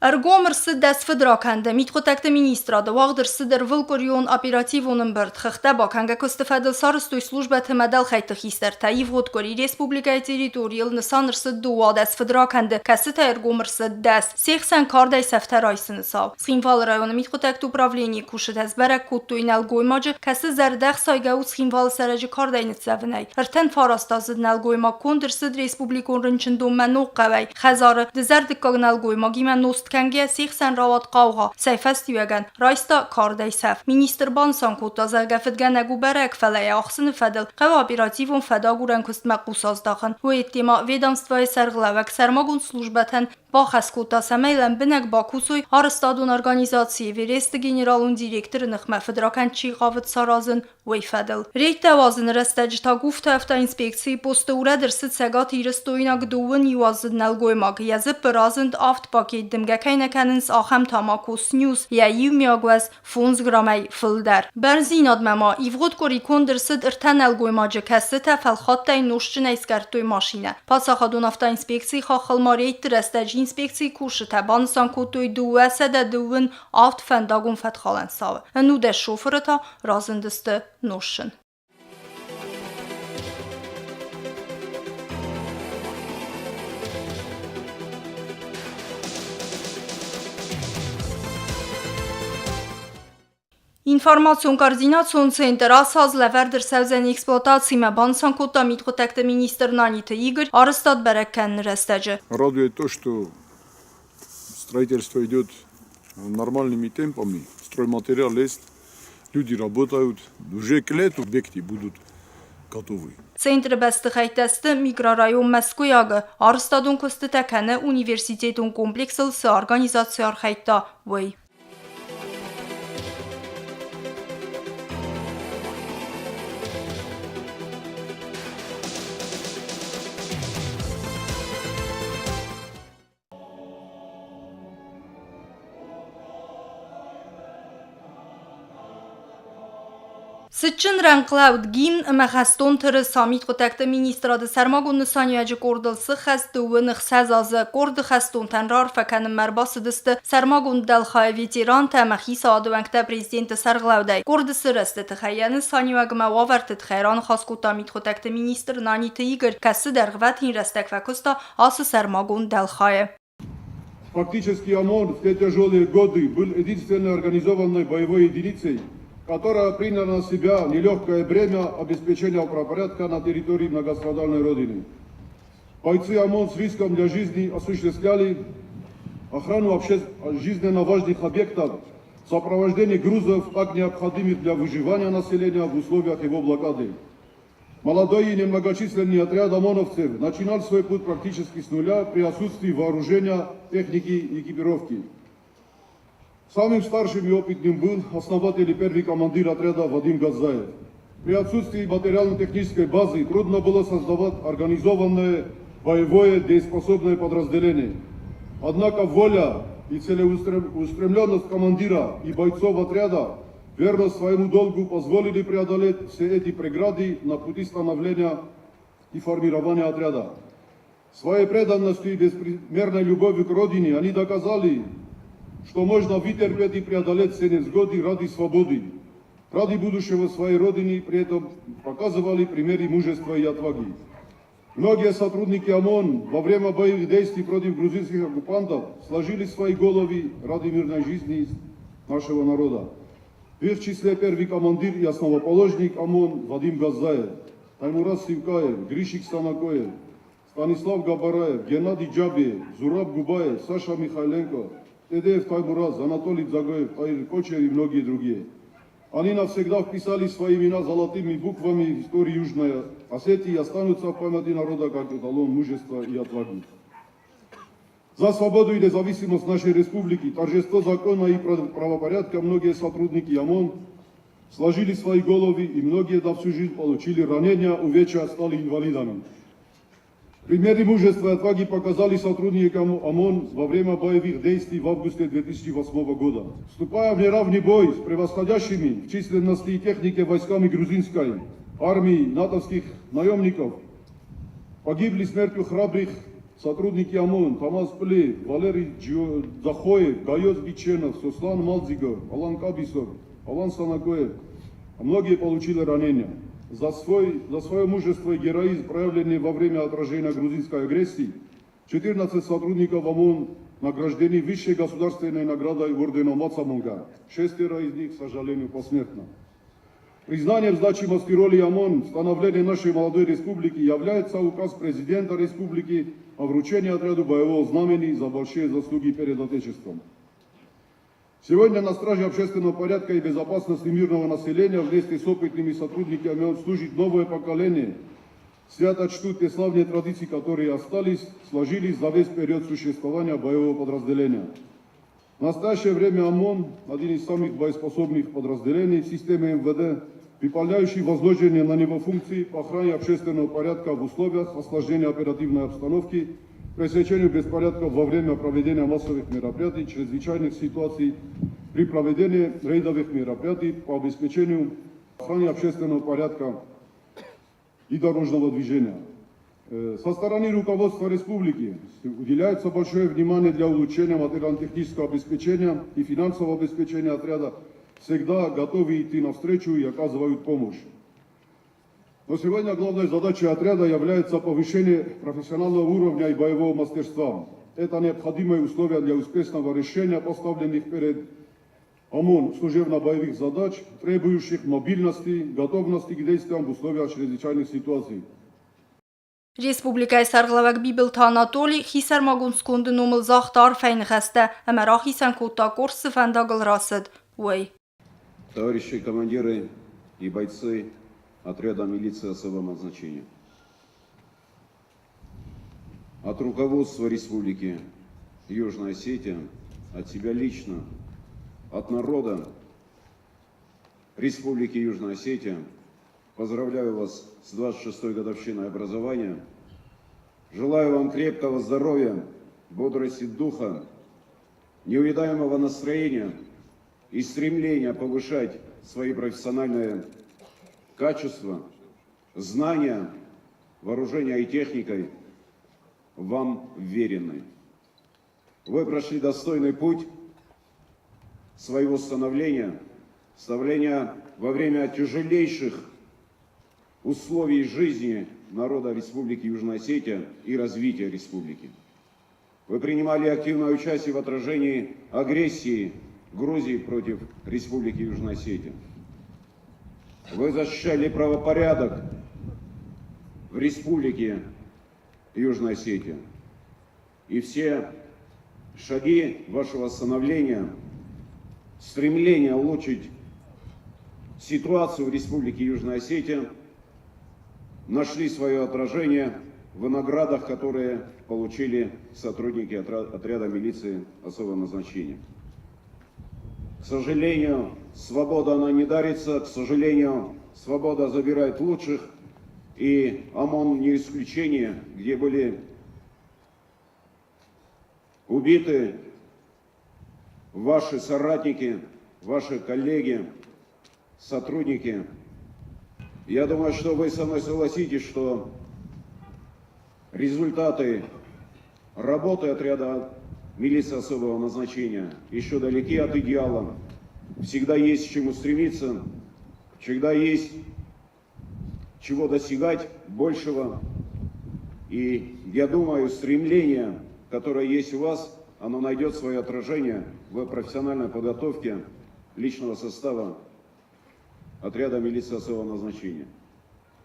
Ergomer des Verdragende mitgetagte Ministra de Wagder der Wilkorion operativonen Bird Gechteba Kanga Kostefedel Sarstoi slujba temedel Geitigister Taiv Hotkori Republika Territorial Nesaners Doa des Verdragende Kasseta Ergomer des 80 kardai sefteraysen sav. Schimval rayon mitgetagt upravlenie kushet ez berek kutuinel goymacı kası zerdeg sayga u schimval sereci kardai netsevnay. Erten farastazd nel goyma kondersid Republikon rınçın menno qavay. Xazarı dezerdik kagnel goyma gimen Kangia 80 rawat qawha sayfastüegen Raista kardaysaf Minister Bansan kota zalgafetgana guberek felaya axsını fedel qawa operativon feda guren kustma qusazdaxın bu ettima vedanstvoy serglavak sermagun slujbeten Baxas kota sameylen binek Bakusoy Arstadun organizatsiye ve resti generalun direktörü nıxma fedrakan çiğavet sarazın vey fedel. Reyte vazın resteci ta gufta efta inspeksiyi posta uradır sıt segat iristoyina gduvun yuvazın nelgoymak yazıp berazınd aft paket dimgekeynekenins ahem tamakos news ya yivmiyagwez fonz gramay filder. Berzin admema ivgod kori kondir sıd irten nelgoymacı kesite felxattay noşçın eskertoy maşine. Pasaxadun afta inspeksiyi xaxılma reyt resteci inspeksiyi kuşu tabansan kutuy duve sede duvun aft fendagun fetxalen sav. Enu de şoföreta razındistı noşın. Ինֆորմացիոն կոորդինացիոն ցենտր ասած լևերդր սեվզեն էքսպլուատացիա բանսանկոտա միտխոտակտը министр Նանիթը Игорь Арстат Береккен рестеже. Радует то, что строительство идет нормальными темпами, стройматериал есть, люди работают, уже к лету объекты будут готовы. Ցենտրը բստխայտեստը միկրարայոն Մոսկոյագը Արստադուն կոստետականը ունիվերսիտետուն կոմպլեքսը օրգանիզացիա արխայտա վայ. Sıçın Ranklaud gimn məhəston tırı samit qotakta ministradı sərmagun nüsaniyacı kordılsı xəstüvü nıxsəzazı kordı xəston tənrar fəkənin mərbasıdısты sərmagun dəlxaya veteran təməxis adıvənkdə prezidenti sərqlavday. Kordı sırıstı tıxəyyəni saniyagımə vavartı tıxəyran xaskota mit qotakta ministr Nanitı Игорь kəsi dərğvət hinrəstək fəkusta ası sərmagun dəlxaya. Фактически ОМОН в те тяжелые годы был единственной организованной боевой единицей, которая приняла на себя нелегкое бремя обеспечения правопорядка на территории многострадальной Родины. Бойцы ОМОН с риском для жизни осуществляли охрану жизненно важных объектов, сопровождение грузов, так необходимых для выживания населения в условиях его блокады. Молодой и немногочисленный отряд ОМОНовцев начинал свой путь практически с нуля при отсутствии вооружения, техники и экипировки. Самым старшим и опытным был основатель и первый командир отряда Вадим Газаев. При отсутствии материально-технической базы трудно было создавать организованное, боевое, дееспособное подразделение. Однако воля и целеустремленность командира и бойцов отряда, верность своему долгу, позволили преодолеть все эти преграды на пути становления и формирования отряда. Своей преданностью и безпримерной любовью к родине они доказали, что можно вытерпеть и преодолеть все невзгоды ради свободы, ради будущего своей родины, при этом показывали примеры мужества и отваги. Многие сотрудники ОМОН во время боевых действий против грузинских оккупантов сложили свои головы ради мирной жизни нашего народа. В их числе первый командир и основоположник ОМОН Вадим Газаев, Таймураз Сивкаев, Гришик Станакоев, Станислав Габараев, Геннадий Джабиев, Зураб Губаев, Саша Михайленко, Тедеев Таймураз, Анатолий Загоев, Аир Кочер и многие другие. Они навсегда вписали свои имена золотыми буквами в историю Южной Осетии и останутся в памяти народа как эталон мужества и отваги. За свободу и независимость нашей республики, торжество закона и правопорядка многие сотрудники ОМОН сложили свои головы и многие на всю жизнь получили ранения, увечья, стали инвалидами. Примеры мужества и отваги показали сотрудники ОМОН во время боевых действий в августе 2008 года. Вступая в неравный бой с превосходящими в численности и технике войсками грузинской армии натовских наемников, погибли смертью храбрых сотрудники ОМОН Тамаз Пли, Валерий Захоев, Гайоз Биченов, Сослан Малдзигов, Алан Кабисов, Алан Санакоев, а многие получили ранения. За свое мужество и героизм, проявленный во время отражения грузинской агрессии, 14 сотрудников ОМОН награждены высшей государственной наградой орденом Мацамунга. 6 из них, к сожалению, посмертно. Признанием значимости роли ОМОН в становлении нашей молодой республики является указ президента республики о вручении отряду боевого знамени за большие заслуги перед Отечеством. Сегодня на страже общественного порядка и безопасности мирного населения вместе с опытными сотрудниками ОМОН служит новое поколение. Свято чтут те славные традиции, которые остались, сложились за весь период существования боевого подразделения. В настоящее время ОМОН – один из самых боеспособных подразделений в системе МВД, выполняющий возложенные на него функции по охране общественного порядка в условиях осложнения оперативной обстановки, пресечению беспорядков во время проведения массовых мероприятий, чрезвычайных ситуаций, при проведении рейдовых мероприятий по обеспечению охраны общественного порядка и дорожного движения. Со стороны руководства республики уделяется большое внимание для улучшения материально-технического обеспечения и финансового обеспечения отряда, всегда готовы идти навстречу и оказывают помощь. Но сегодня главной задачей отряда является повышение профессионального уровня и боевого мастерства. Это необходимые условия для успешного решения поставленных перед ОМОН служебно-боевых задач, требующих мобильности, готовности к действиям в условиях чрезвычайных ситуаций. Республикայի Սարղլավակ Բիբլթ Անատոլի խիսար մագունսկունդը նոմլ զաղ տարֆային խստը ամարա խիսան կոտակոր սվանդագլ ռասըդ ուэй. Товарищи командиры и бойцы отряда милиции особого назначения. От руководства Республики Южная Осетия, от себя лично, от народа Республики Южная Осетия поздравляю вас с 26-й годовщиной образования. Желаю вам крепкого здоровья, бодрости духа, неувядаемого настроения и стремления повышать свои профессиональные качества, знания, вооружения и техникой вам вверены. Вы прошли достойный путь своего становления во время тяжелейших условий жизни народа Республики Южная Осетия и развития республики. Вы принимали активное участие в отражении агрессии Грузии против Республики Южная Осетия. Вы защищали правопорядок в Республике Южная Осетия. И все шаги вашего становления, стремление улучшить ситуацию в Республике Южная Осетия нашли свое отражение в наградах, которые получили сотрудники отряда милиции особого назначения. К сожалению, свобода она не дарится, к сожалению, свобода забирает лучших, и ОМОН не исключение, где были убиты ваши соратники, ваши коллеги, сотрудники. Я думаю, что вы со мной согласитесь, что результаты работы отряда милиции особого назначения еще далеки от идеала. Всегда есть к чему стремиться, всегда есть чего достигать большего. И я думаю, стремление, которое есть у вас, оно найдет свое отражение в профессиональной подготовке личного состава отряда милиции особого назначения.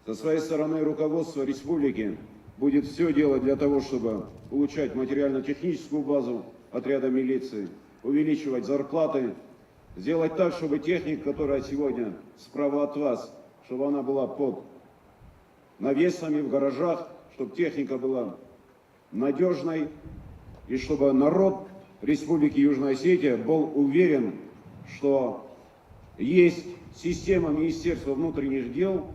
Со своей стороны руководство республики будет все делать для того, чтобы улучшать материально-техническую базу отряда милиции, увеличивать зарплаты, сделать так, чтобы техника, которая сегодня справа от вас, чтобы она была под навесами в гаражах, чтобы техника была надежной, и чтобы народ Республики Южная Осетия был уверен, что есть система Министерства внутренних дел,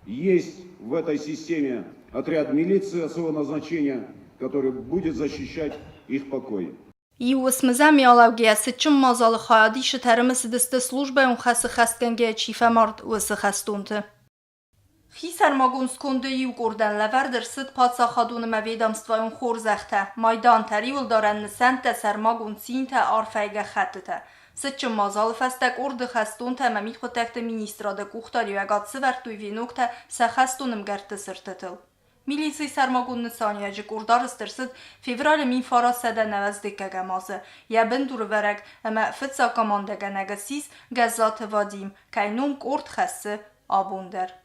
есть в этой системе отряд милиции особого назначения, который будет защищать их покой. И усмзами алавгия сычым мазалы хаяди шитарымы сидисты службы он хасы хастганге чифа мард усы хастунты. Խիսարմագուն սկոնդեի ու կորդան լավարդր ստ պացախադունը մավեդամստվայուն խորզախտը, մայդան տարի ուլդարան նսան տեսարմագուն ցինթը արֆայգը խատտը։ Ստ չմազալ ֆաստակ օրդը խաստուն թե մամիտ խոտակտը մինիստրադը կուղտարի ագացը վարտույ վինուկտը սախաստունım գարտը սրտտլ։ Միլիցի սարմագուն նսանյաջը կորդարը ստրստ ֆևրալը մին ֆարասədə nəvəzdikəgəmazı, yəbin durverək əmə fıtsa komandəgənəgəsiz gəzatı vadim, kaynun kord xəssi abundər.